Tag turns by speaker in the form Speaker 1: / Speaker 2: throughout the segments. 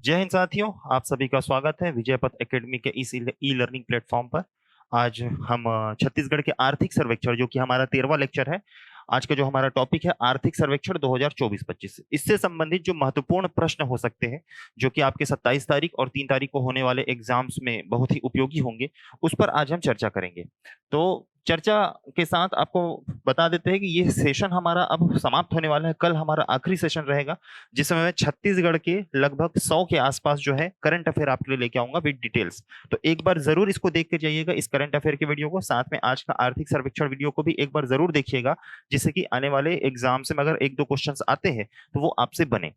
Speaker 1: जय हिंद साथियों, आप सभी का स्वागत है विजय पथ एकेडमी के इस ई लर्निंग प्लेटफॉर्म पर। आज हम छत्तीसगढ़ के आर्थिक सर्वेक्षण, जो कि हमारा 13वां लेक्चर है। आज का जो हमारा टॉपिक है आर्थिक सर्वेक्षण 2024-25, इससे संबंधित जो महत्वपूर्ण प्रश्न हो सकते हैं, जो कि आपके 27 तारीख और 3 तारीख को होने वाले एग्जाम्स में बहुत ही उपयोगी होंगे, उस पर आज हम चर्चा करेंगे। तो चर्चा के साथ आपको बता देते हैं कि ये सेशन हमारा अब समाप्त होने वाला है। कल हमारा आखिरी सेशन रहेगा, जिसमें मैं छत्तीसगढ़ के लगभग 100 के आसपास जो है करंट अफेयर आपके लिए लेके आऊंगा विद डिटेल्स। तो एक बार जरूर इसको देख के जाइएगा, इस करंट अफेयर के वीडियो को, साथ में आज का आर्थिक सर्वेक्षण वीडियो को भी एक बार जरूर देखिएगा, जिससे कि आने वाले एग्जाम से अगर एक दो क्वेश्चंस आते हैं तो वो आपसे बने।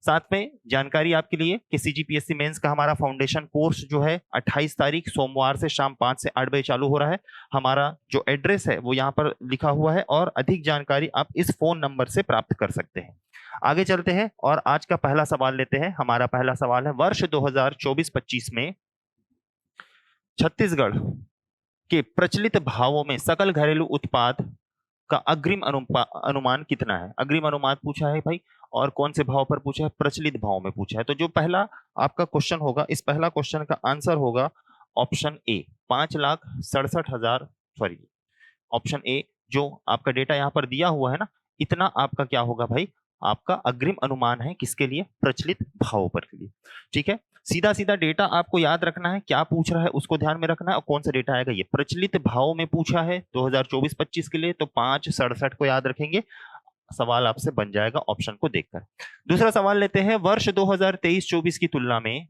Speaker 1: साथ में जानकारी आपके लिए कि सीजीपीएससी मेंस का हमारा फाउंडेशन कोर्स जो है 28 तारीख सोमवार से शाम 5 से 8 बजे चालू हो रहा है। हमारा जो एड्रेस है वो यहाँ पर लिखा हुआ है, और अधिक जानकारी आप इस फोन नंबर से प्राप्त कर सकते हैं। आगे चलते हैं और आज का पहला सवाल लेते हैं। हमारा पहला सवाल है, वर्ष 2024-25 में छत्तीसगढ़ के प्रचलित भावों में सकल घरेलू उत्पाद का अग्रिम अनुमान कितना है? अग्रिम अनुमान पूछा है भाई, और कौन से भाव पर पूछा है? प्रचलित भाव में पूछा है। तो जो पहला आपका क्वेश्चन होगा, इस पहला क्वेश्चन का आंसर होगा option A, 5,67,000। Sorry, option A जो आपका डेटा यहाँ पर दिया हुआ है ना, इतना आपका क्या होगा भाई? आपका अग्रिम अनुमान है किसके लिए? प्रचलित भावों पर के लिए। ठीक है, सीधा सीधा डेटा आपको याद रखना है, क्या पूछ रहा है उसको ध्यान में रखना है, और कौन सा डेटा आएगा? ये प्रचलित भाव में पूछा है 2024-25 के लिए, तो 5,67 को याद रखेंगे, सवाल आपसे बन जाएगा ऑप्शन को देखकर। दूसरा सवाल लेते हैं, वर्ष 2023-24 की तुलना में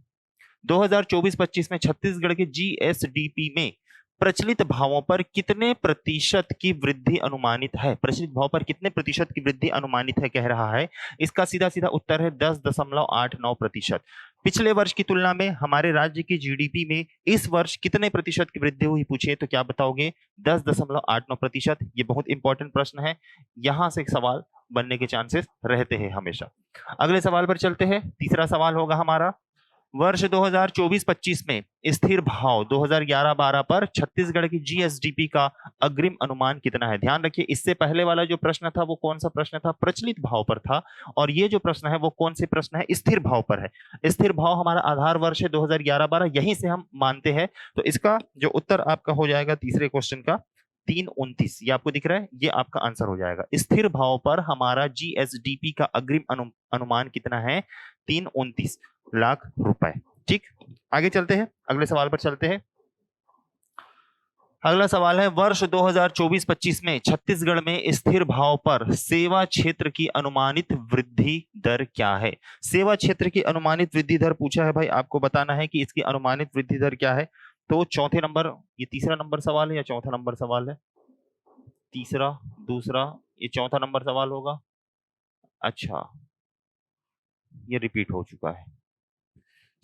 Speaker 1: 2024-25 में छत्तीसगढ़ के जीएसडीपी में प्रचलित भावों पर कितने प्रतिशत की वृद्धि अनुमानित है? प्रचलित भाव पर कितने प्रतिशत की वृद्धि अनुमानित है कह रहा है। इसका सीधा सीधा उत्तर है 10.89%। पिछले वर्ष की तुलना में हमारे राज्य की जीडीपी में इस वर्ष कितने प्रतिशत की वृद्धि हुई पूछे तो क्या बताओगे? 10.89%। ये बहुत इंपॉर्टेंट प्रश्न है, यहां से सवाल बनने के चांसेस रहते हैं हमेशा। अगले सवाल पर चलते हैं। तीसरा सवाल होगा हमारा, वर्ष 2024-25 में स्थिर भाव 2011-12 पर छत्तीसगढ़ की जीएसडीपी का अग्रिम अनुमान कितना है? ध्यान रखिए, इससे पहले वाला जो प्रश्न था वो कौन सा प्रश्न था? प्रचलित भाव पर था, और ये जो प्रश्न है वो कौन से प्रश्न है? स्थिर भाव पर है। स्थिर भाव हमारा आधार वर्ष है 2011-12, यहीं से हम मानते हैं। तो इसका जो उत्तर आपका हो जाएगा तीसरे क्वेश्चन का 329, ये आपको दिख रहा है, ये आपका आंसर हो जाएगा। स्थिर भाव पर हमारा जीएसडीपी का अग्रिम अनुमान कितना है? 329 लाख रुपए। ठीक, आगे चलते हैं, अगले सवाल पर चलते हैं। अगला सवाल है, वर्ष 2024-25 में छत्तीसगढ़ में स्थिर भाव पर सेवा क्षेत्र की अनुमानित वृद्धि दर क्या है? सेवा क्षेत्र की अनुमानित वृद्धि दर पूछा है भाई, आपको बताना है कि इसकी अनुमानित वृद्धि दर क्या है। तो चौथे नंबर, ये तीसरा नंबर सवाल है या चौथा नंबर सवाल है? तीसरा, दूसरा, ये चौथा नंबर सवाल होगा। अच्छा, ये रिपीट हो चुका है।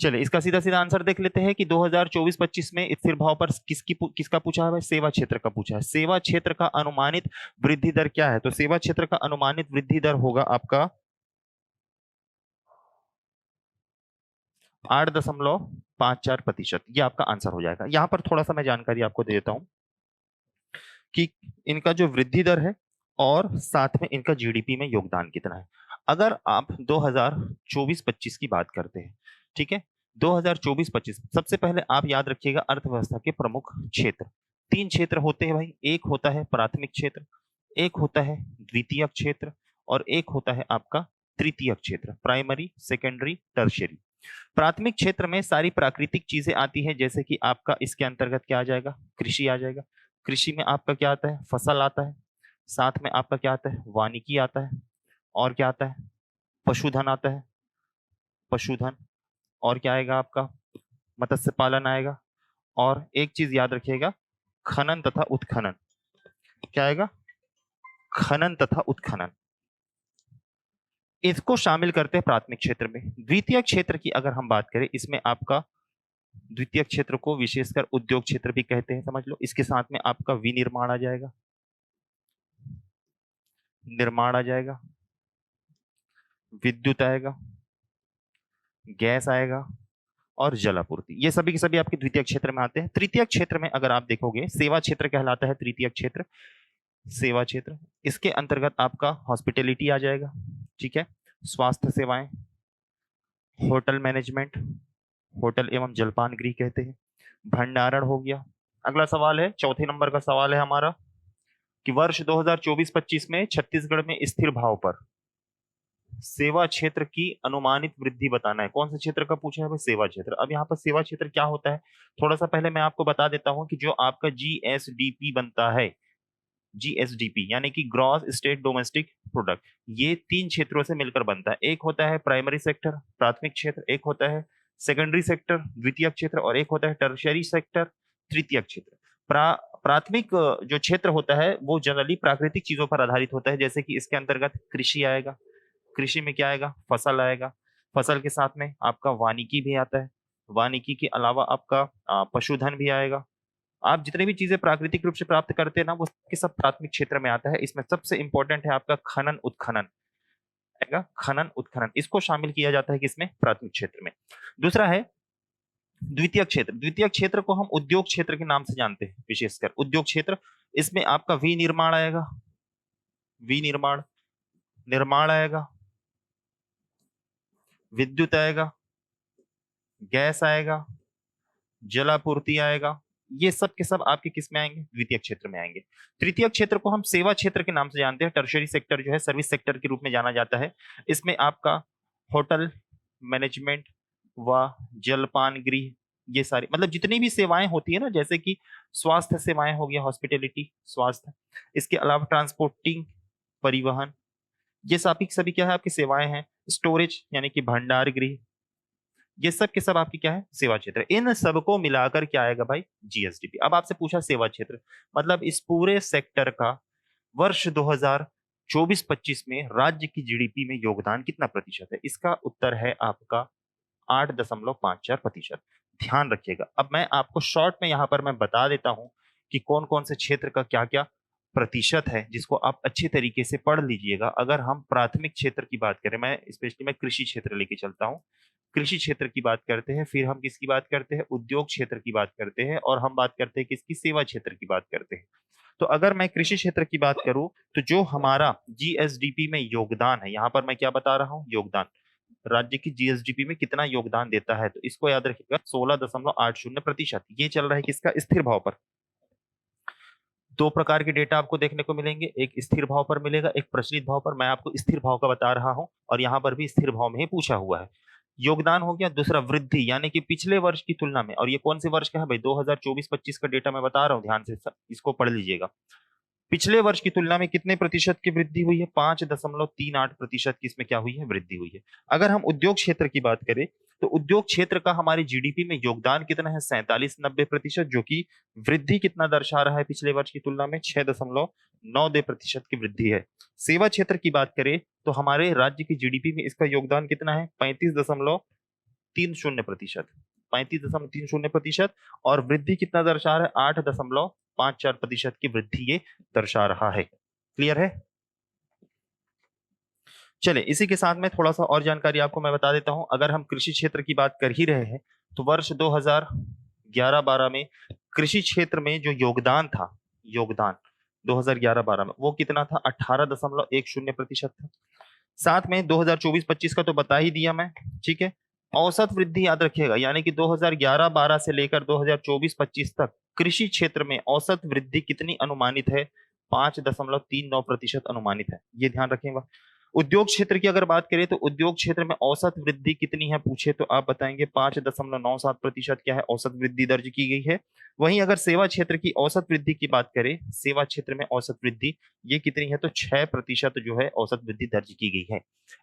Speaker 1: चलिए इसका सीधा सीधा आंसर देख लेते हैं कि 2024-25 में स्थिर भाव पर किसका पूछा है भाई? सेवा क्षेत्र का पूछा है। सेवा क्षेत्र का अनुमानित वृद्धि दर क्या है? तो सेवा क्षेत्र का अनुमानित वृद्धि दर होगा आपका 8.54%। ये आपका आंसर हो जाएगा। यहां पर थोड़ा सा मैं जानकारी आपको दे देता हूं कि इनका जो वृद्धि दर है और साथ में इनका जीडीपी में योगदान कितना है। अगर आप 2024-25 की बात करते हैं, ठीक है, 2024-25, सबसे पहले आप याद रखिएगा अर्थव्यवस्था के प्रमुख क्षेत्र। 3 क्षेत्र होते हैं भाई, एक होता है प्राथमिक क्षेत्र, एक होता है द्वितीयक क्षेत्र, और एक होता है आपका तृतीयक क्षेत्र, प्राइमरी, सेकेंडरी, टर्शियरी। प्राथमिक क्षेत्र में सारी प्राकृतिक चीजें आती है, जैसे कि आपका इसके अंतर्गत क्या आ जाएगा? कृषि आ जाएगा। कृषि में आपका क्या आता है? फसल आता है। साथ में आपका क्या आता है? वानिकी आता है। और क्या आता है? पशुधन आता है। पशुधन, और क्या आएगा आपका? मत्स्य पालन आएगा। और एक चीज याद रखिएगा, खनन तथा उत्खनन। क्या आएगा? खनन तथा उत्खनन, इसको शामिल करते हैं प्राथमिक क्षेत्र में। द्वितीय क्षेत्र की अगर हम बात करें, इसमें आपका द्वितीय क्षेत्र को विशेषकर उद्योग क्षेत्र भी कहते हैं, समझ लो। इसके साथ में आपका विनिर्माण आ जाएगा, निर्माण आ जाएगा, विद्युत आएगा, गैस आएगा, और जल आपूर्ति। ये सभी के सभी आपके द्वितीय क्षेत्र में आते हैं। तृतीय क्षेत्र में अगर आप देखोगे, सेवा क्षेत्र कहलाता है तृतीय क्षेत्र। सेवा क्षेत्र, इसके अंतर्गत आपका हॉस्पिटैलिटी आ जाएगा, ठीक है, स्वास्थ्य सेवाएं, होटल मैनेजमेंट, होटल एवं जलपान गृह कहते हैं, भंडारण हो गया। अगला सवाल है, चौथे नंबर का सवाल है हमारा कि वर्ष 2024-25 में छत्तीसगढ़ में स्थिर भाव पर सेवा क्षेत्र की अनुमानित वृद्धि बताना है। कौन से क्षेत्र का पूछा है भाई? सेवा क्षेत्र। अब यहाँ पर सेवा क्षेत्र क्या होता है, थोड़ा सा पहले मैं आपको बता देता हूँ कि जो आपका जीएसडीपी बनता है, जीएसडीपी यानी कि ग्रॉस स्टेट डोमेस्टिक प्रोडक्ट, ये तीन क्षेत्रों से मिलकर बनता है। एक होता है प्राइमरी सेक्टर, प्राथमिक क्षेत्र, एक होता है सेकेंडरी सेक्टर, द्वितीय क्षेत्र, और एक होता है टर्शियरी सेक्टर, तृतीय क्षेत्र। प्राथमिक जो क्षेत्र होता है वो जनरली प्राकृतिक चीजों पर आधारित होता है, जैसे कि इसके अंतर्गत कृषि आएगा। कृषि में क्या आएगा? फसल आएगा। फसल के साथ में आपका वानिकी भी आता है। वानिकी के अलावा आपका पशुधन भी आएगा। आप जितने भी चीजें प्राकृतिक रूप से प्राप्त करते हैं ना, वो सबके सब प्राथमिक क्षेत्र में आता है। इसमें सबसे इंपॉर्टेंट है आपका खनन उत्खनन आएगा। खनन उत्खनन इसको शामिल किया जाता है किसमें? प्राथमिक क्षेत्र में। दूसरा है द्वितीय क्षेत्र। द्वितीय क्षेत्र को हम उद्योग क्षेत्र के नाम से जानते हैं, विशेषकर उद्योग क्षेत्र। इसमें आपका विनिर्माण आएगा, विनिर्माण, निर्माण आएगा, विद्युत आएगा, गैस आएगा, जलापूर्ति आएगा। ये सब के सब आपके किस में आएंगे? द्वितीय क्षेत्र में आएंगे। तृतीय क्षेत्र को हम सेवा क्षेत्र के नाम से जानते हैं। टर्शरी सेक्टर जो है सर्विस सेक्टर के रूप में जाना जाता है। इसमें आपका होटल मैनेजमेंट व जलपान गृह, ये सारी मतलब जितनी भी सेवाएं होती है ना, जैसे कि स्वास्थ्य सेवाएं हो गया, हॉस्पिटैलिटी, स्वास्थ्य, इसके अलावा ट्रांसपोर्टिंग, परिवहन, ये सभी सभी क्या है? आपकी सेवाएं हैं। स्टोरेज यानी कि भंडार गृह, ये सब के सब आपकी क्या है? सेवा क्षेत्र। इन सबको मिलाकर क्या आएगा भाई? जीएसडीपी। अब आपसे पूछा सेवा क्षेत्र, मतलब इस पूरे सेक्टर का वर्ष 2024-25 में राज्य की जीडीपी में योगदान कितना प्रतिशत है? इसका उत्तर है आपका 8.54%। ध्यान रखिएगा। अब मैं आपको शॉर्ट में यहां पर मैं बता देता हूं कि कौन कौन से क्षेत्र का क्या क्या प्रतिशत है, जिसको आप अच्छे तरीके से पढ़ लीजिएगा। अगर हम प्राथमिक क्षेत्र की बात करें, मैं स्पेशली मैं कृषि क्षेत्र लेके चलता हूं। कृषि क्षेत्र की बात करते हैं, फिर हम किसकी बात करते हैं? उद्योग क्षेत्र की बात करते हैं, और हम बात करते हैं किसकी? सेवा क्षेत्र की बात करते हैं। तो अगर मैं कृषि क्षेत्र की बात करूं, तो जो हमारा जीएसडीपी में योगदान है, यहां पर मैं क्या बता रहा हूं? योगदान। राज्य की जीएसडीपी में कितना योगदान देता है, तो इसको याद रखिएगा, 16.80%। ये चल रहा है किसका? स्थिर भाव पर। दो प्रकार के डेटा आपको देखने को मिलेंगे, एक स्थिर भाव पर मिलेगा, एक प्रचलित भाव पर। मैं आपको स्थिर भाव का बता रहा हूं, और यहां पर भी स्थिर भाव में ही पूछा हुआ है। योगदान हो गया। दूसरा वृद्धि, यानी कि पिछले वर्ष की तुलना में, और ये कौन से वर्ष का है भाई? 2024-25 का डेटा मैं बता रहा हूं, ध्यान से इसको पढ़ लीजिएगा। पिछले वर्ष की तुलना में कितने प्रतिशत की वृद्धि हुई है? 5.38% की इसमें क्या हुई है? वृद्धि हुई है। अगर हम उद्योग क्षेत्र की बात करें, तो उद्योग क्षेत्र का हमारी जीडीपी में योगदान कितना है? 47-90%, जो कि वृद्धि कितना दर्शा रहा है पिछले वर्ष की तुलना में? 6.92% की वृद्धि है। सेवा क्षेत्र की बात करें तो हमारे राज्य की जीडीपी में इसका योगदान कितना है? 35.30%। 35.30%, और वृद्धि कितना दर्शा रहा है? 8.54% की वृद्धि ये दर्शा रहा है। क्लियर है? चले, इसी के साथ में थोड़ा सा और जानकारी आपको मैं बता देता हूं। अगर हम कृषि क्षेत्र की बात कर ही रहे हैं, तो वर्ष 2011-12 में कृषि क्षेत्र में जो योगदान था, योगदान 2011-12 में वो कितना था? 18.10% था। साथ में 2024-25 का तो बता ही दिया मैं, ठीक है। औसत वृद्धि याद रखिएगा, यानी कि 2011-12 से लेकर 2024-25 तक कृषि क्षेत्र में औसत वृद्धि कितनी अनुमानित है? 5.39% अनुमानित है, ये ध्यान रखेंगे। उद्योग क्षेत्र की अगर बात करें, तो उद्योग क्षेत्र में औसत वृद्धि कितनी है पूछे तो आप बताएंगे 5.97% क्या है? औसत वृद्धि दर्ज की गई है। वहीं अगर सेवा क्षेत्र की औसत वृद्धि की बात करें, सेवा क्षेत्र में औसत वृद्धि ये कितनी है? तो 6% जो है औसत वृद्धि दर्ज की गई है।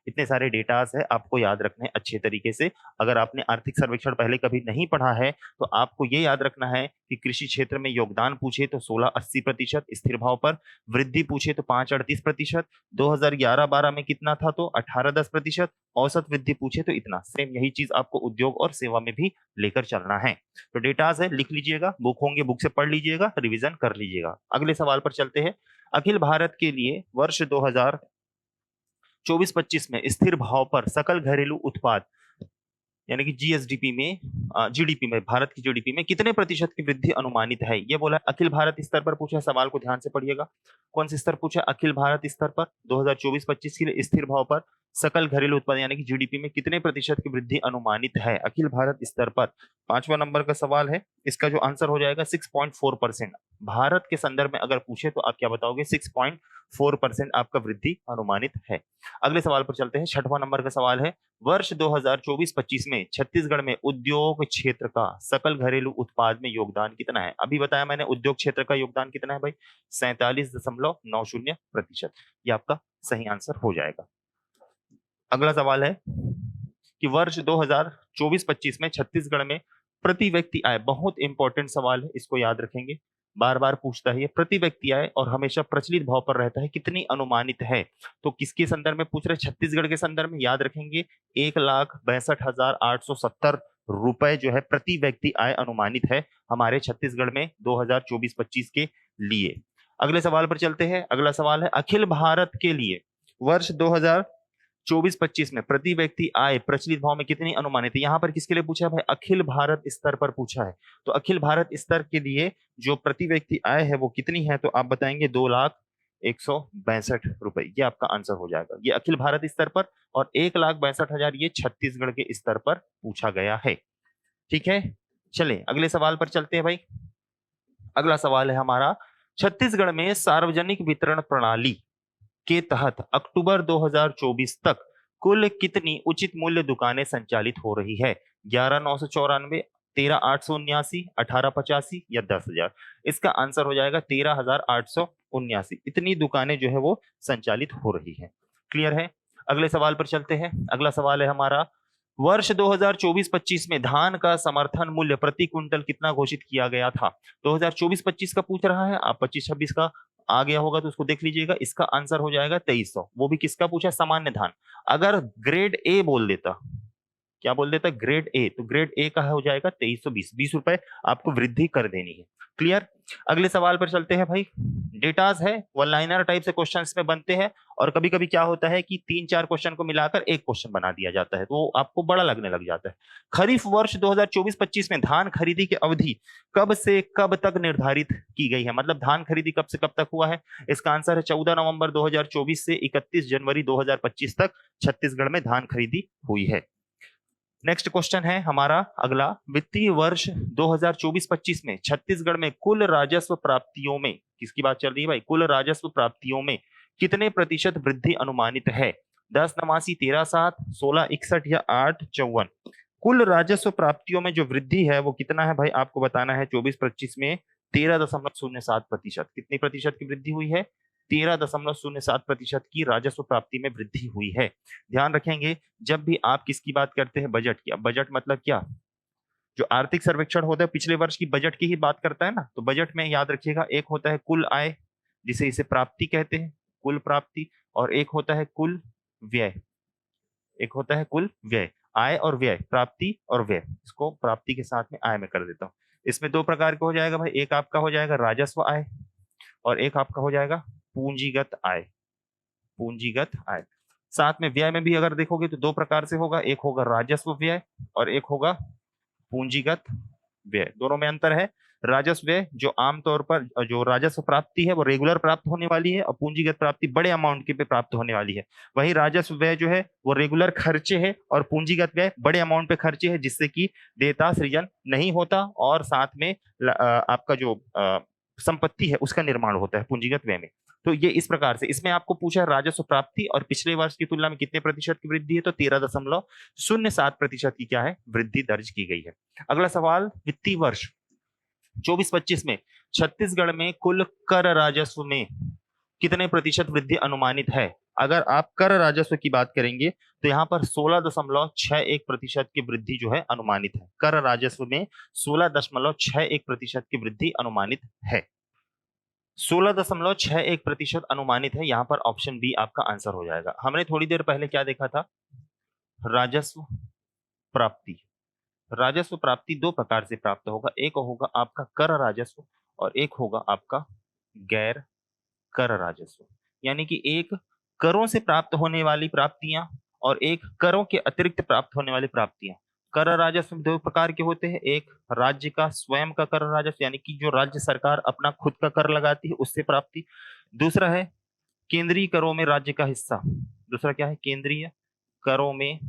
Speaker 1: इतने सारे डेटास है, आपको याद रखने अच्छे तरीके से। अगर आपने आर्थिक सर्वेक्षण पहले कभी नहीं पढ़ा है, तो आपको ये याद रखना है कि कृषि क्षेत्र में योगदान पूछे तो 16-80% स्थिर भाव पर, वृद्धि पूछे तो 5-38%, 2011-12 में कितना था? तो 18-10%, औसत वृद्धि पूछे तो इतना। सेम यही चीज आपको उद्योग और सेवा में भी लेकर चलना है। तो डेटास है, लिख लीजिएगा, बुक होंगे, बुक से पढ़ लीजिएगा, रिवीजन कर लीजिएगा। अगले सवाल पर चलते हैं। अखिल भारत के लिए वर्ष 2024-25 में स्थिर भाव पर सकल घरेलू उत्पाद यानी कि जीएसडीपी में, जीडीपी में, भारत की जीडीपी में कितने प्रतिशत की वृद्धि अनुमानित है? ये बोला अखिल भारत स्तर पर पूछा। सवाल को ध्यान से पढ़िएगा। कौन से स्तर पूछा? अखिल भारत स्तर पर 2024-25 के लिए स्थिर भाव पर सकल घरेलू उत्पाद यानी कि जीडीपी में कितने प्रतिशत की वृद्धि अनुमानित है अखिल भारत स्तर पर? 5वां नंबर का सवाल है, इसका जो आंसर हो जाएगा 6.4%। भारत के संदर्भ में अगर पूछे तो आप क्या बताओगे? 6.4% आपका वृद्धि अनुमानित है। अगले सवाल पर चलते हैं। 6वां नंबर का सवाल है, वर्ष 2024-25 में छत्तीसगढ़ में उद्योग क्षेत्र का सकल घरेलू उत्पाद में योगदान कितना है? अभी बताया मैंने उद्योग क्षेत्र का योगदान कितना है भाई? 47.90%। ये आपका सही आंसर हो जाएगा। अगला सवाल है कि वर्ष 2024-25 में छत्तीसगढ़ में प्रति व्यक्ति आय, बहुत इंपॉर्टेंट सवाल है, इसको याद रखेंगे, बार बार पूछता है ये, प्रति व्यक्ति आय और हमेशा प्रचलित भाव पर रहता है, कितनी अनुमानित है? तो किसके संदर्भ में पूछ रहे हैं? छत्तीसगढ़ के संदर्भ में। याद रखेंगे 1,62,870 रुपए जो है प्रति व्यक्ति आय अनुमानित है हमारे छत्तीसगढ़ में 2024-25 के लिए। अगले सवाल पर चलते हैं। अगला सवाल है, अखिल भारत के लिए वर्ष 2024-25 में प्रति व्यक्ति आय प्रचलित भाव में कितनी अनुमानित है? यहां पर किसके लिए पूछा है भाई? अखिल भारत स्तर पर पूछा है। तो अखिल भारत स्तर के लिए जो प्रति व्यक्ति आय है वो कितनी है? तो आप बताएंगे 2,162 रुपए। ये आपका आंसर हो जाएगा। ये अखिल भारत स्तर पर, और 1,62,000 ये छत्तीसगढ़ के स्तर पर पूछा गया है। ठीक है, चले अगले सवाल पर चलते हैं भाई। अगला सवाल है हमारा, छत्तीसगढ़ में सार्वजनिक वितरण प्रणाली के तहत अक्टूबर 2024 तक कुल कितनी उचित मूल्य दुकानें संचालित हो रही है? 11,994, 13,879, 18,85 या 10,000? इसका आंसर हो जाएगा 13,879। इतनी दुकानें जो है वो संचालित हो रही है। क्लियर है? अगले सवाल पर चलते हैं। अगला सवाल है हमारा, वर्ष 2024-25 में धान का समर्थन मूल्य प्रति क्विंटल कितना घोषित किया गया था? 2024-25 का पूछ रहा है, आप 25-26 का आ गया होगा तो उसको देख लीजिएगा। इसका आंसर हो जाएगा 2300। वो भी किसका पूछा? सामान्य धान। अगर ग्रेड ए बोल देता, क्या बोल देता? ग्रेड ए, तो ग्रेड ए का हो जाएगा 2320। 20 रुपए आपको वृद्धि कर देनी है। क्लियर? अगले सवाल पर चलते हैं भाई। डेटाज है, वन लाइनर टाइप से क्वेश्चन में बनते हैं, और कभी कभी क्या होता है कि 3-4 क्वेश्चन को मिलाकर एक क्वेश्चन बना दिया जाता है, तो आपको बड़ा लगने लग जाता है। खरीफ वर्ष 2024-25 में धान खरीदी की अवधि कब से कब तक निर्धारित की गई है? मतलब धान खरीदी कब से कब तक हुआ है? इसका आंसर है 14 नवंबर 2024 से 31 जनवरी 2025 तक छत्तीसगढ़ में धान खरीदी हुई है। नेक्स्ट क्वेश्चन है हमारा अगला, वित्तीय वर्ष 2024-25 में छत्तीसगढ़ में कुल राजस्व प्राप्तियों में, किसकी बात चल रही है भाई? कुल राजस्व प्राप्तियों में कितने प्रतिशत वृद्धि अनुमानित है? 10,89, 13,7, 16,61 या 8,54? कुल राजस्व प्राप्तियों में जो वृद्धि है वो कितना है भाई? आपको बताना है 24-25 में 13.07%। कितनी प्रतिशत की वृद्धि हुई है? 13.07% की राजस्व प्राप्ति में वृद्धि हुई है। ध्यान रखेंगे जब भी आप किसकी बात करते हैं? बजट की। अब बजट मतलब क्या? जो आर्थिक सर्वेक्षण होता है पिछले वर्ष की बजट की ही बात करता है ना। तो बजट में याद रखिएगा, एक होता है कुल आय, जिसे इसे प्राप्ति कहते हैं, कुल प्राप्ति, और एक होता है कुल व्यय। एक होता है कुल व्यय। आय और व्यय, प्राप्ति और व्यय, इसको प्राप्ति के साथ में आय में कर देता हूं। इसमें दो प्रकार का हो जाएगा भाई, एक आपका हो जाएगा राजस्व आय और एक आपका हो जाएगा पूंजीगत आय। पूंजीगत आय। साथ में व्यय में भी अगर देखोगे तो दो प्रकार से होगा, एक होगा राजस्व व्यय और एक होगा पूंजीगत व्यय। दोनों में अंतर है। राजस्व व्यय जो आमतौर पर जो राजस्व प्राप्ति है वो रेगुलर प्राप्त होने वाली है, और पूंजीगत प्राप्ति बड़े अमाउंट के पे प्राप्त होने वाली है। वही राजस्व व्यय जो है वो रेगुलर खर्चे है, और पूंजीगत व्यय बड़े अमाउंट पे खर्चे है, जिससे कि देयता सृजन नहीं होता और साथ में आपका जो संपत्ति है उसका निर्माण होता है पूंजीगत व्यय में। तो ये इस प्रकार से, इसमें आपको पूछा राजस्व प्राप्ति और पिछले वर्ष की तुलना में कितने प्रतिशत की वृद्धि है? तो 13.07% की क्या है? वृद्धि दर्ज की गई है। अगला सवाल, वित्तीय वर्ष 24-25 में छत्तीसगढ़ में कुल कर राजस्व में कितने प्रतिशत वृद्धि अनुमानित है? अगर आप कर राजस्व की बात करेंगे तो यहाँ पर 16.61% की वृद्धि जो है अनुमानित है। कर राजस्व में 16.61% की वृद्धि अनुमानित है। 16.61% अनुमानित है। यहाँ पर ऑप्शन बी आपका आंसर हो जाएगा। हमने थोड़ी देर पहले क्या देखा था? राजस्व प्राप्ति। राजस्व प्राप्ति दो प्रकार से प्राप्त होगा, एक होगा आपका कर राजस्व और एक होगा आपका गैर कर राजस्व। यानी कि एक करों से प्राप्त होने वाली प्राप्तियां और एक करों के अतिरिक्त प्राप्त होने वाली प्राप्तियां। कर राजस्व दो प्रकार के होते हैं, एक राज्य का स्वयं का कर राजस्व, यानी कि जो राज्य सरकार अपना खुद का कर लगाती है उससे प्राप्ति। दूसरा है केंद्रीय करों में राज्य का हिस्सा। दूसरा क्या है? केंद्रीय करों में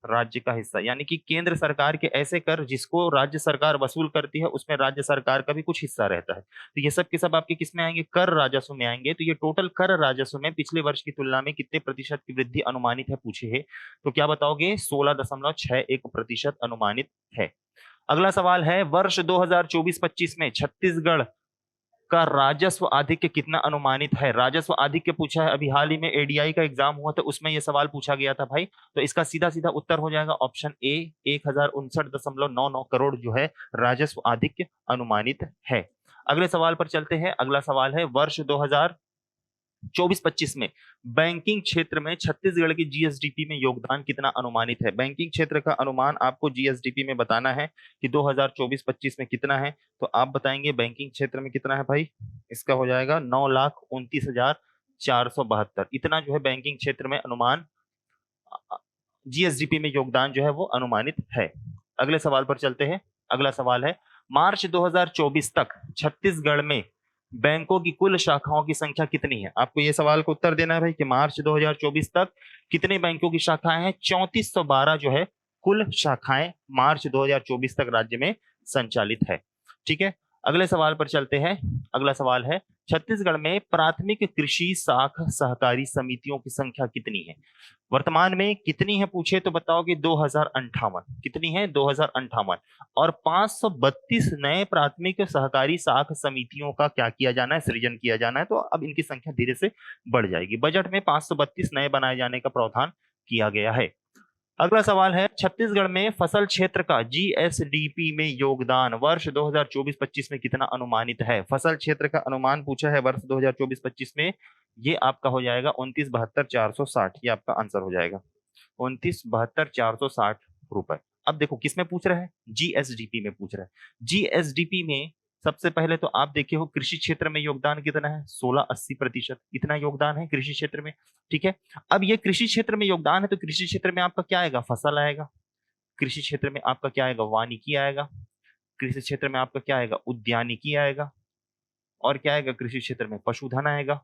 Speaker 1: राज्य का हिस्सा, यानी कि केंद्र सरकार के ऐसे कर जिसको राज्य सरकार वसूल करती है उसमें राज्य सरकार का भी कुछ हिस्सा रहता है। तो ये सब के सब आपके किस में आएंगे? कर राजस्व में आएंगे। तो ये टोटल कर राजस्व में पिछले वर्ष की तुलना में कितने प्रतिशत की वृद्धि अनुमानित है पूछे है, तो क्या बताओगे? 16.61% अनुमानित है। अगला सवाल है, वर्ष 2024-25 में छत्तीसगढ़ का राजस्व आधिक्य कितना अनुमानित है? राजस्व आधिक्य पूछा है। अभी हाल ही में एडीआई का एग्जाम हुआ था, उसमें यह सवाल पूछा गया था भाई। तो इसका सीधा सीधा उत्तर हो जाएगा ऑप्शन ए, 1059.99 करोड़ जो है राजस्व आधिक्य अनुमानित है। अगले सवाल पर चलते हैं। अगला सवाल है, वर्ष 2024-25 में बैंकिंग क्षेत्र में छत्तीसगढ़ की जीएसडीपी में योगदान कितना अनुमानित है? बैंकिंग क्षेत्र का अनुमान आपको जीएसडीपी में बताना है कि 2024-25 में कितना है। तो आप बताएंगे बैंकिंग क्षेत्र में कितना है भाई? इसका हो जाएगा 9,29,472। इतना जो है बैंकिंग क्षेत्र में अनुमान, जीएसडीपी में योगदान जो है वो अनुमानित है। अगले सवाल पर चलते हैं। अगला सवाल है, मार्च 2024 तक छत्तीसगढ़ में बैंकों की कुल शाखाओं की संख्या कितनी है? आपको ये सवाल का उत्तर देना है भाई कि मार्च 2024 तक कितने बैंकों की शाखाएं हैं? 3412 जो है कुल शाखाएं मार्च 2024 तक राज्य में संचालित है। ठीक है, अगले सवाल पर चलते हैं। अगला सवाल है, छत्तीसगढ़ में प्राथमिक कृषि साख सहकारी समितियों की संख्या कितनी है? वर्तमान में कितनी है पूछे तो बताओगे 2058। कितनी है? 2058। और 532 नए प्राथमिक सहकारी साख समितियों का क्या किया जाना है? सृजन किया जाना है। तो अब इनकी संख्या धीरे से बढ़ जाएगी। बजट में 532 नए बनाए जाने का प्रावधान किया गया है। अगला सवाल है, छत्तीसगढ़ में फसल क्षेत्र का जीएसडीपी में योगदान वर्ष 2024-25 में कितना अनुमानित है? फसल क्षेत्र का अनुमान पूछा है वर्ष 2024-25 में। ये आपका हो जाएगा 29,72,460। ये आपका आंसर हो जाएगा 29,72,460 रुपए। अब देखो किस में पूछ रहा है? जीएसडीपी में पूछ रहा है। जीएसडीपी में सबसे पहले तो आप देखिए हो कृषि क्षेत्र में योगदान कितना है? 16-80%। इतना योगदान है कृषि क्षेत्र में। ठीक है, अब ये कृषि क्षेत्र में योगदान है तो कृषि क्षेत्र में आपका क्या आएगा? फसल आएगा। कृषि क्षेत्र में आपका क्या आएगा? वानिकी आएगा। कृषि क्षेत्र में आपका क्या आएगा? उद्यानिकी आएगा। और क्या आएगा कृषि क्षेत्र में? पशुधन आएगा,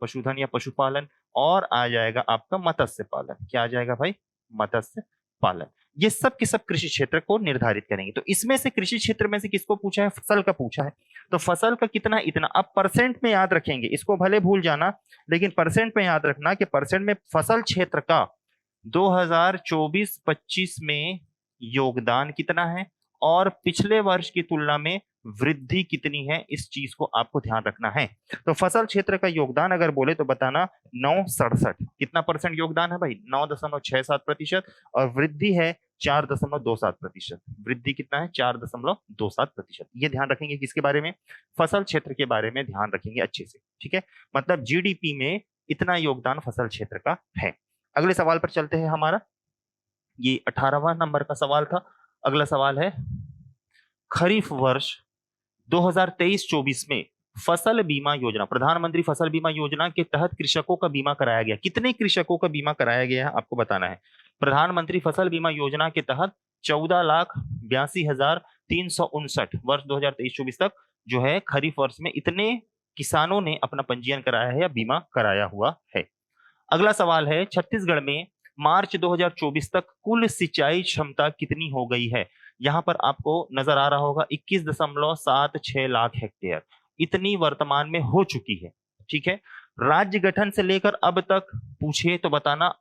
Speaker 1: पशुधन या पशुपालन। और आ जाएगा आपका मत्स्य पालन। क्या आ जाएगा भाई? मत्स्य पालन। ये सब के सब कृषि क्षेत्र को निर्धारित करेंगे। तो इसमें से कृषि क्षेत्र में से किसको पूछा है? फसल का पूछा है। तो फसल का कितना? इतना। अब परसेंट में याद रखेंगे, इसको भले भूल जाना लेकिन परसेंट में याद रखना कि परसेंट में फसल क्षेत्र का 2024-25 में योगदान कितना है और पिछले वर्ष की तुलना में वृद्धि कितनी है, इस चीज को आपको ध्यान रखना है। तो फसल क्षेत्र का योगदान अगर बोले तो बताना 967। कितना परसेंट योगदान है भाई? 9.67%। और वृद्धि है 4.27%। वृद्धि कितना है? 4.27%। ये ध्यान रखेंगे किसके बारे में? फसल क्षेत्र के बारे में ध्यान रखेंगे अच्छे से। ठीक है, मतलब जीडीपी में इतना योगदान फसल क्षेत्र का है। अगले सवाल पर चलते हैं। हमारा ये 18वां नंबर का सवाल था। अगला सवाल है, खरीफ वर्ष 2023-24 में फसल बीमा योजना, प्रधानमंत्री फसल बीमा योजना के तहत कृषकों का बीमा कराया गया। कितने कृषकों का बीमा कराया गया है आपको बताना है। प्रधानमंत्री फसल बीमा योजना के तहत 14,82,359 वर्ष 2023-24 तक जो है खरीफ वर्ष में इतने किसानों ने अपना पंजीयन कराया है या बीमा कराया हुआ है। अगला सवाल है, छत्तीसगढ़ में मार्च 2024 तक कुल सिंचाई क्षमता कितनी हो गई है? यहां पर आपको नजर आ रहा होगा 21.76 लाख हेक्टेयर। इतनी वर्तमान में हो चुकी है। ठीक है, राज्य गठन से लेकर अब तक पूछे तो बताना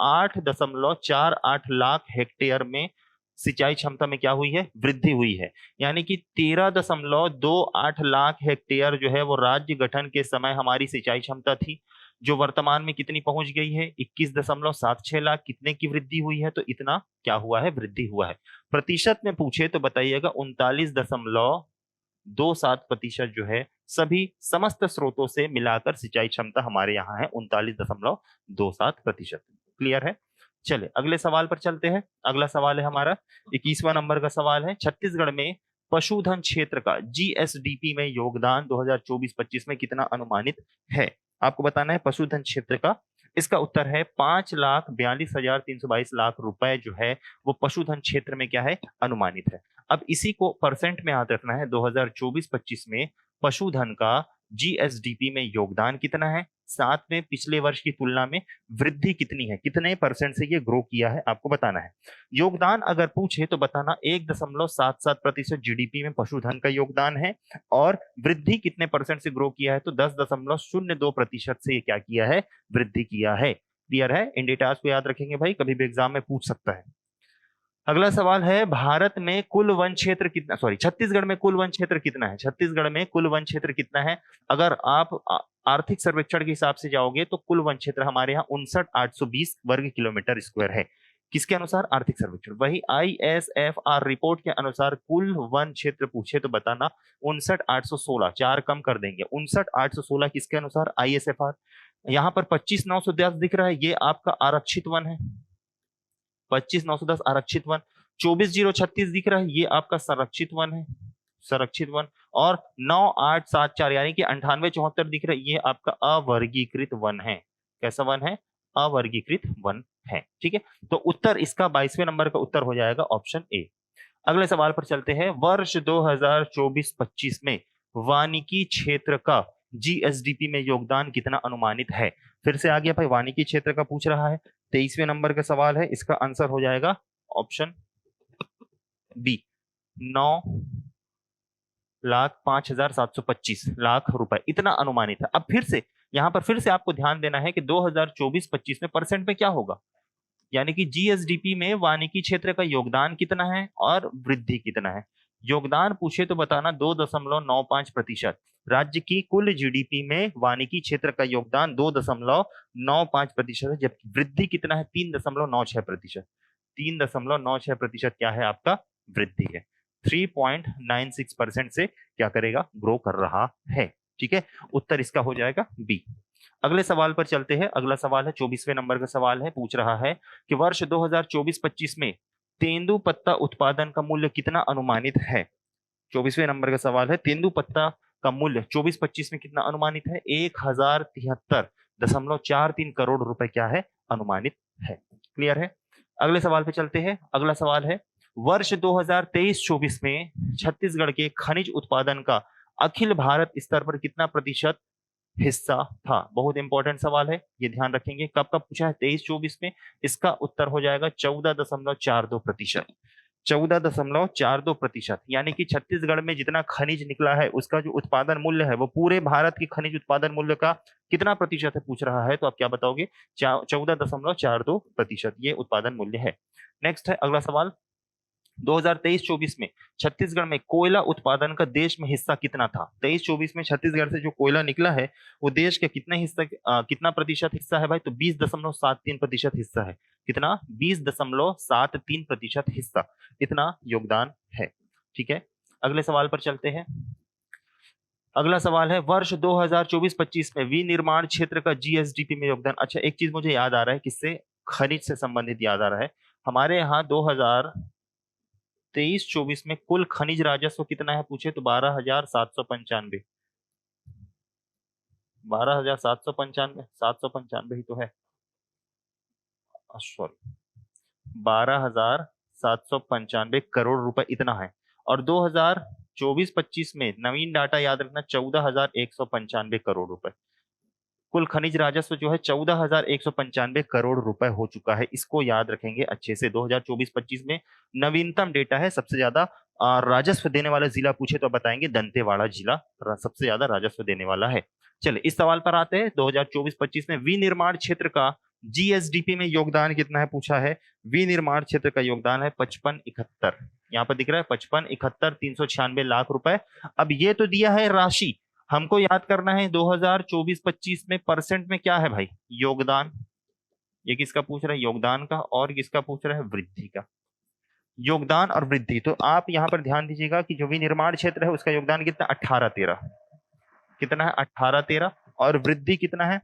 Speaker 1: 8.48 लाख हेक्टेयर में सिंचाई क्षमता में क्या हुई है? वृद्धि हुई है। यानी कि 13.28 लाख हेक्टेयर जो है वो राज्य गठन के समय हमारी सिंचाई क्षमता थी, जो वर्तमान में कितनी पहुंच गई है? 21.76 लाख। कितने की वृद्धि हुई है? तो इतना क्या हुआ है? वृद्धि हुआ है। प्रतिशत में पूछे तो बताइएगा 39.27% जो है सभी समस्त स्रोतों से मिलाकर सिंचाई क्षमता हमारे यहाँ है 39.27%। क्लियर है? चले अगले सवाल पर चलते हैं। अगला सवाल है हमारा 21वां नंबर का सवाल है, छत्तीसगढ़ में पशुधन क्षेत्र का जीएसडीपी में योगदान 2024-25 में कितना अनुमानित है? आपको बताना है पशुधन क्षेत्र का। इसका उत्तर है 5,42,322 लाख रुपए जो है वो पशुधन क्षेत्र में क्या है? अनुमानित है। अब इसी को परसेंट में याद रखना है। 2024-25 में पशुधन का जीएसडीपी में योगदान कितना है? साथ में पिछले वर्ष की तुलना में वृद्धि कितनी है, कितने परसेंट से ये ग्रो किया है, आपको बताना है। योगदान अगर पूछे तो बताना 1.77% जीडीपी में पशुधन का योगदान है, और वृद्धि कितने परसेंट से ग्रो किया है, तो 10.02% से ये क्या किया है, वृद्धि किया है। क्लियर है? इन डेटास को याद रखेंगे भाई, कभी भी एग्जाम में पूछ सकता है। अगला सवाल है, भारत में कुल वन क्षेत्र कितना, सॉरी छत्तीसगढ़ में कुल वन क्षेत्र कितना है, छत्तीसगढ़ में कुल वन क्षेत्र कितना है। अगर आप आर्थिक सर्वेक्षण के हिसाब से जाओगे तो कुल वन क्षेत्र हमारे यहाँ 59,820 वर्ग किलोमीटर स्क्वायर है। किसके अनुसार? आर्थिक सर्वेक्षण। वही ISFR रिपोर्ट के अनुसार कुल वन क्षेत्र पूछे तो बताना 59,816, 4 कम कर देंगे, 59,816 किसके अनुसार? ISFR। यहाँ पर 25,910 दिख रहा है, ये आपका आरक्षित वन है, 25,910 आरक्षित वन। 24,036 दिख रहा है, ये आपका संरक्षित वन है, संरक्षित वन। और 9,874 यानी कि 98,74 दिख रहा है, ये आपका अवर्गीकृत वन है। कैसा वन है? अवर्गीकृत वन है। ठीक है, तो उत्तर इसका 22वें नंबर का उत्तर हो जाएगा ऑप्शन ए। अगले सवाल पर चलते हैं। वर्ष 2024-25 में वानिकी क्षेत्र का जीएसडीपी में योगदान कितना अनुमानित है? फिर से आ गया भाई, वानिकी क्षेत्र का पूछ रहा है, 23वें नंबर का सवाल है, इसका आंसर हो जाएगा ऑप्शन बी, 9,05,725 लाख रुपए, इतना अनुमानित है। अब फिर से यहां पर फिर से आपको ध्यान देना है कि 2024-25 में परसेंट में क्या होगा, यानी कि जीएसडीपी में वानिकी क्षेत्र का योगदान कितना है और वृद्धि कितना है। योगदान पूछे तो बताना 2.95%। राज्य की कुल जीडीपी में वानिकी क्षेत्र का योगदान 2.95% है, जबकि वृद्धि कितना है? 3.96%। 3.96% क्या है आपका? वृद्धि है। 3.96% से क्या करेगा? ग्रो कर रहा है। ठीक है, उत्तर इसका हो जाएगा बी। अगले सवाल पर चलते हैं। अगला सवाल है 24वें नंबर का सवाल है, पूछ रहा है कि वर्ष 2024-25 में तेंदुपत्ता उत्पादन का मूल्य कितना अनुमानित है। 24वें नंबर का सवाल है, तेंदुपत्ता का मूल्य 24-25 में कितना अनुमानित है? 1,073.43 करोड़ रुपए क्या है? अनुमानित है। क्लियर है? अगले सवाल पे चलते हैं। अगला सवाल है, वर्ष 2023-24 में छत्तीसगढ़ के खनिज उत्पादन का अखिल भारत स्तर पर कितना प्रतिशत हिस्सा था? बहुत इंपॉर्टेंट सवाल है, ये ध्यान रखेंगे। कब कब पूछा है? 23-24 में। इसका उत्तर हो जाएगा 14.42%। 14.42%, यानी कि छत्तीसगढ़ में जितना खनिज निकला है उसका जो उत्पादन मूल्य है वो पूरे भारत की खनिज उत्पादन मूल्य का कितना प्रतिशत है पूछ रहा है, तो आप क्या बताओगे? 14.42% ये उत्पादन मूल्य है। नेक्स्ट है अगला सवाल, 2023-24 में छत्तीसगढ़ में कोयला उत्पादन का देश में हिस्सा कितना था? 23-24 में छत्तीसगढ़ से जो कोयला निकला है वो देश के कितना हिस्सा, कितना प्रतिशत हिस्सा है भाई? तो 20.73% हिस्सा है। कितना? 20.73% हिस्सा, इतना योगदान है। ठीक है, अगले सवाल पर चलते हैं। अगला सवाल है, वर्ष 2024-25 में विनिर्माण क्षेत्र का जीएसडीपी में योगदान। अच्छा, एक चीज मुझे याद आ रहा है, किससे? खनिज से संबंधित याद आ रहा है। हमारे यहाँ 2023-24 में कुल खनिज राजस्व कितना है पूछे तो 12,795। 12,795, 795 ही तो है, सॉरी 12,795 करोड़ रुपए इतना है। और 2024-25 में नवीन डाटा याद रखना 14,195 करोड़ रुपए। कुल खनिज राजस्व जो है 14,195 करोड़ रुपए हो चुका है। इसको याद रखेंगे अच्छे से। 2024-25 में नवीनतम डेटा है। सबसे ज्यादा राजस्व देने वाला जिला पूछे तो बताएंगे दंतेवाड़ा जिला सबसे ज्यादा राजस्व देने वाला है। चलिए इस सवाल पर आते हैं। 2024-25 में विनिर्माण क्षेत्र का जीएसडीपी में योगदान कितना है पूछा है। विनिर्माण क्षेत्र का योगदान है 5571, यहाँ पर दिख रहा है 5571,396 लाख रुपए। अब ये तो दिया है राशि, हमको याद करना है 2024-25 में परसेंट में क्या है भाई? योगदान। ये किसका पूछ रहा है? योगदान का। और किसका पूछ रहा है? वृद्धि का। योगदान और वृद्धि, तो आप यहां पर ध्यान दीजिएगा कि जो विनिर्माण क्षेत्र है उसका योगदान कितना? 18-13। कितना है? 18-13। और वृद्धि कितना है?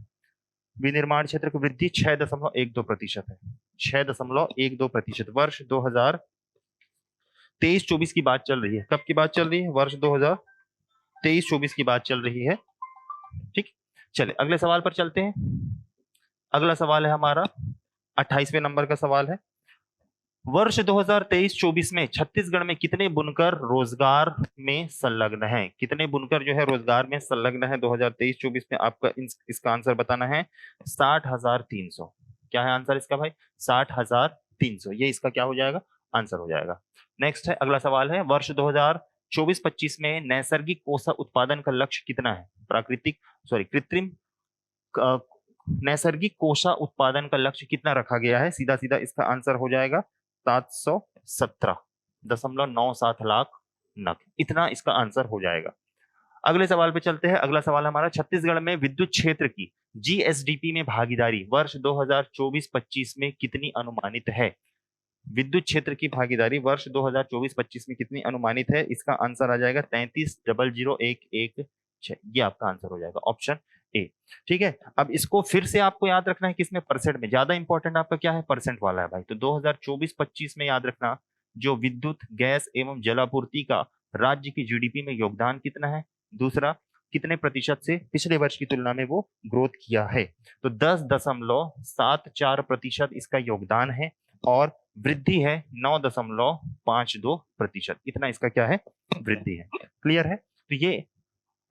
Speaker 1: विनिर्माण क्षेत्र की वृद्धि 6.12% है। 6.12% वर्ष 2023-24 की बात चल रही है। कब की बात चल रही है? वर्ष 2023-24 की बात चल रही है। ठीक, चले अगले सवाल पर चलते हैं। अगला सवाल है हमारा 28वें नंबर का सवाल है। वर्ष 2023-24 में छत्तीसगढ़ में कितने बुनकर रोजगार में संलग्न हैं? कितने बुनकर जो है रोजगार में संलग्न है 2023-24 में? आपका इसका आंसर बताना है 60,300। क्या है आंसर इसका भाई? 60,300। ये इसका क्या हो जाएगा? आंसर हो जाएगा। नेक्स्ट है, अगला सवाल है, वर्ष 2024-25 में नैसर्गिक कोसा उत्पादन का लक्ष्य कितना है? कृत्रिम नैसर्गिक कोसा उत्पादन का लक्ष्य कितना रखा गया है? सीधा सीधा इसका आंसर हो जाएगा 717.97 लाख नग। इतना इसका आंसर हो जाएगा। अगले सवाल पे चलते हैं। अगला सवाल हमारा, छत्तीसगढ़ में विद्युत क्षेत्र की जीएसडीपी में भागीदारी वर्ष 2024-25 में कितनी अनुमानित है? विद्युत क्षेत्र की भागीदारी वर्ष 2024-25 में कितनी अनुमानित है? इसका आंसर आ जाएगा 33,00,116। ये आपका आंसर हो जाएगा, ऑप्शन ए। ठीक है, अब इसको फिर से आपको याद रखना है किसमें? परसेंट में। ज्यादा इंपॉर्टेंट आपका क्या है? परसेंट वाला है भाई। तो 2024-25 में याद रखना, जो विद्युत, गैस एवं जलापूर्ति का राज्य की जीडीपी में योगदान कितना है, दूसरा कितने प्रतिशत से पिछले वर्ष की तुलना में वो ग्रोथ किया है। तो 10.74% इसका योगदान है और वृद्धि है 9.52%। इतना इसका क्या है? वृद्धि है। क्लियर है? तो ये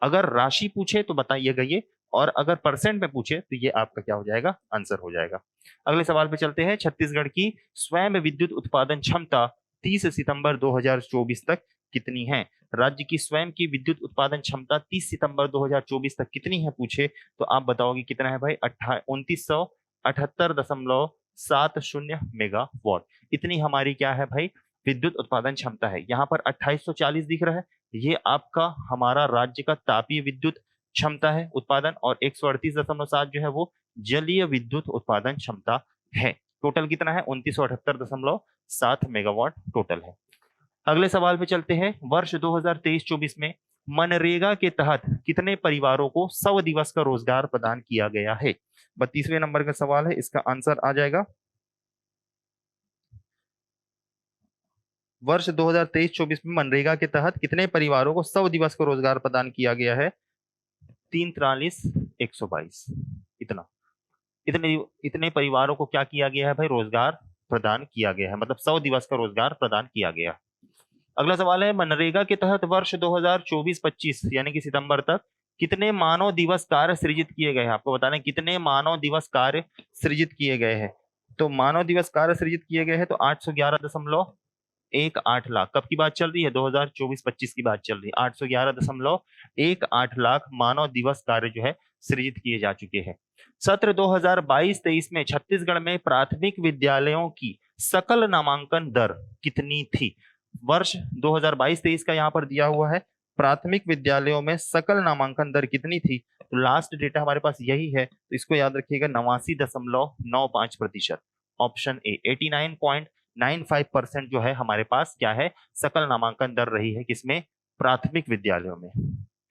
Speaker 1: अगर राशि पूछे तो बताइएगा ये, और अगर परसेंट में पूछे तो ये आपका क्या हो जाएगा? आंसर हो जाएगा। अगले सवाल पे चलते हैं। छत्तीसगढ़ की स्वयं विद्युत उत्पादन क्षमता 30 सितंबर 2024 तक कितनी है? राज्य की स्वयं की विद्युत उत्पादन क्षमता 30 सितंबर 2024 तक कितनी है पूछे तो आप बताओगे कितना है भाई? 2978.70 मेगावाट। इतनी हमारी क्या है भाई? विद्युत उत्पादन क्षमता है। यहाँ पर 2840 दिख रहा है, ये आपका हमारा राज्य का तापीय विद्युत क्षमता है उत्पादन, और 138.7 जो है वो जलीय विद्युत उत्पादन क्षमता है। टोटल कितना है? 2978.7 मेगावाट टोटल है। अगले सवाल पे चलते हैं। वर्ष 2023-24 में मनरेगा के तहत कितने परिवारों को 100 दिवस का रोजगार प्रदान किया गया है? 32वें नंबर का सवाल है, इसका आंसर आ जाएगा वर्ष 2023-24 में मनरेगा के तहत कितने परिवारों को 100 दिवस का रोजगार प्रदान किया गया है? 343,122। इतना इतने इतने परिवारों को क्या किया गया है भाई? रोजगार प्रदान किया गया है, मतलब 100 दिवस का रोजगार प्रदान किया गया। अगला सवाल है, मनरेगा के तहत वर्ष 2024-25 यानी कि सितंबर तक कितने मानव दिवस कार्य सृजित किए गए हैं? आपको बताना है कितने मानव दिवस कार्य सृजित किए गए हैं। तो मानव दिवस कार्य सृजित किए गए हैं तो 811.18 लाख। कब की बात चल रही है? 2024-25 की बात चल रही है। 811.18 लाख मानव दिवस कार्य जो है सृजित किए जा चुके हैं। सत्र 2022-23 में छत्तीसगढ़ में प्राथमिक विद्यालयों की सकल नामांकन दर कितनी थी? वर्ष 2022-23 का यहाँ पर दिया हुआ है, प्राथमिक विद्यालयों में सकल नामांकन दर कितनी थी? तो लास्ट डेटा हमारे पास यही है, तो इसको याद रखिएगा 89.95%। ऑप्शन ए 89.95% जो है हमारे पास क्या है? सकल नामांकन दर रही है किसमें? प्राथमिक विद्यालयों में।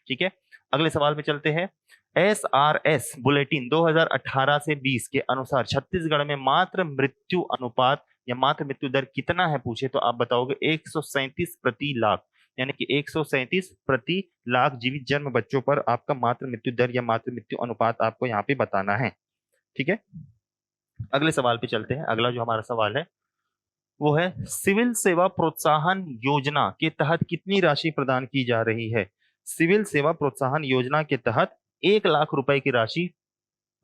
Speaker 1: ठीक है, अगले सवाल पे चलते हैं। SRS बुलेटिन 2018 से 20 के अनुसार छत्तीसगढ़ में मात्र मृत्यु अनुपात या मात्र मृत्यु दर कितना है पूछे तो आप बताओगे 137 प्रति लाख, यानी कि 137 प्रति लाख जीवित जन्म बच्चों पर आपका मात्र मृत्यु दर या मात्र मृत्यु अनुपात आपको यहाँ पे बताना है। ठीक है, अगले सवाल पे चलते हैं। अगला जो हमारा सवाल है वो है, सिविल सेवा प्रोत्साहन योजना के तहत कितनी राशि प्रदान की जा रही है? सिविल सेवा प्रोत्साहन योजना के तहत 1 लाख रुपए की राशि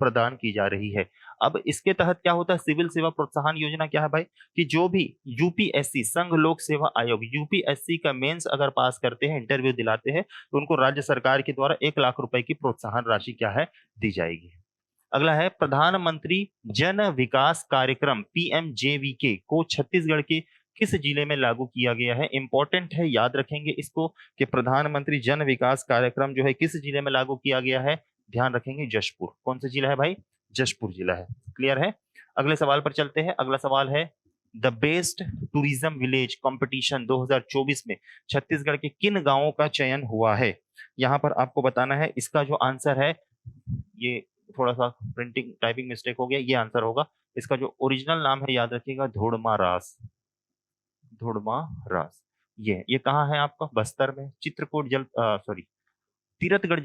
Speaker 1: प्रदान की जा रही है। अब इसके तहत क्या होता है? सिविल सेवा प्रोत्साहन योजना क्या है भाई? कि जो भी यूपीएससी संघ लोक सेवा आयोग यूपीएससी का मेंस अगर पास करते हैं, इंटरव्यू दिलाते हैं, तो उनको राज्य सरकार के द्वारा 1 लाख रुपए की प्रोत्साहन राशि क्या है? दी जाएगी। अगला है, प्रधानमंत्री जन विकास कार्यक्रम पीएमजेवीके को छत्तीसगढ़ के किस जिले में लागू किया गया है? इंपॉर्टेंट है, याद रखेंगे इसको कि प्रधानमंत्री जन विकास कार्यक्रम जो है किस जिले में लागू किया गया है? ध्यान रखेंगे जशपुर। कौन सा जिला है भाई? जशपुर जिला है। क्लियर है? अगले सवाल पर चलते हैं। अगला सवाल है, the best tourism village competition 2024 में छत्तीसगढ़ के किन गांवों का चयन हुआ है? यहाँ पर आपको बताना है। इसका जो आंसर है, ये थोड़ा सा प्रिंटिंग टाइपिंग मिस्टेक हो गया, ये आंसर होगा। इसका जो ओरिजिनल नाम है याद रखिएगा, धोड़मा रास। धोड़मा रास ये कहाँ है आपका? बस्तर में। चित्रकूट तीरथगढ़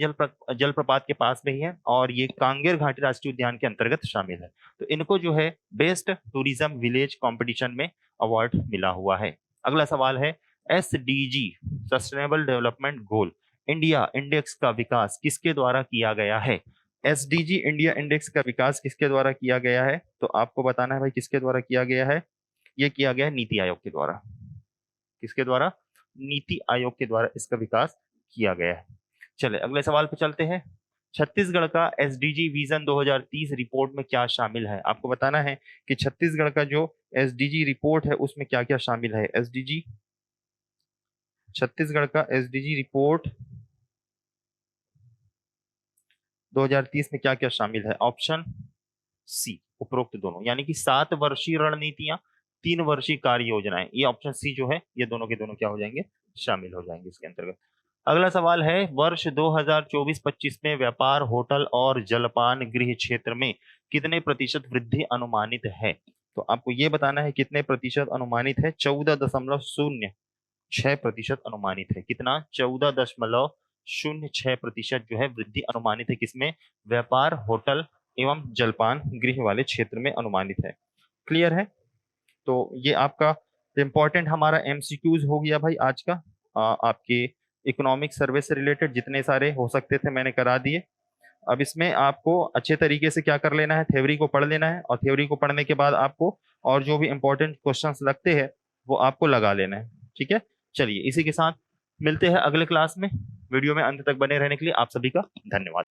Speaker 1: जलप्रपात के पास में ही है और ये कांगेर घाटी राष्ट्रीय उद्यान के अंतर्गत शामिल है। तो इनको जो है बेस्ट टूरिज्म विलेज कंपटीशन में अवार्ड मिला हुआ है। अगला सवाल है SDG sustainable development goal India index का विकास किसके द्वारा किया गया है? एसडीजी इंडिया इंडेक्स का विकास किसके द्वारा किया गया है? तो आपको बताना है भाई किसके द्वारा किया गया है। ये किया गया है नीति आयोग के द्वारा। किसके द्वारा? नीति आयोग के द्वारा इसका विकास किया गया है। चले अगले सवाल पे चलते हैं। छत्तीसगढ़ का एसडीजी विजन 2030 रिपोर्ट में क्या शामिल है? आपको बताना है कि छत्तीसगढ़ का जो एसडीजी रिपोर्ट है उसमें क्या क्या शामिल है। एसडीजी छत्तीसगढ़ का एसडीजी रिपोर्ट 2030 में क्या क्या शामिल है? ऑप्शन सी उपरोक्त दोनों, यानी कि 7 वर्षीय रणनीतियां, 3 वर्षीय कार्य योजनाएं। ये ऑप्शन सी जो है ये दोनों के दोनों क्या हो जाएंगे? शामिल हो जाएंगे इसके अंतर्गत। अगला सवाल है वर्ष 2024-25 में व्यापार, होटल और जलपान गृह क्षेत्र में कितने प्रतिशत वृद्धि अनुमानित है? तो आपको ये बताना है कितने प्रतिशत अनुमानित है। 14.06% अनुमानित है। कितना? 14.06% जो है वृद्धि अनुमानित है। किसमें? व्यापार, होटल एवं जलपान गृह वाले क्षेत्र में अनुमानित है। क्लियर है? तो ये आपका इंपॉर्टेंट हमारा एमसीक्यूज हो गया भाई आज का। आपके इकोनॉमिक सर्वे से रिलेटेड जितने सारे हो सकते थे मैंने करा दिए। अब इसमें आपको अच्छे तरीके से क्या कर लेना है, थ्योरी को पढ़ लेना है और थ्योरी को पढ़ने के बाद आपको और जो भी इंपॉर्टेंट क्वेश्चंस लगते हैं वो आपको लगा लेना है। ठीक है, चलिए इसी के साथ मिलते हैं अगले क्लास में। वीडियो में अंत तक बने रहने के लिए आप सभी का धन्यवाद।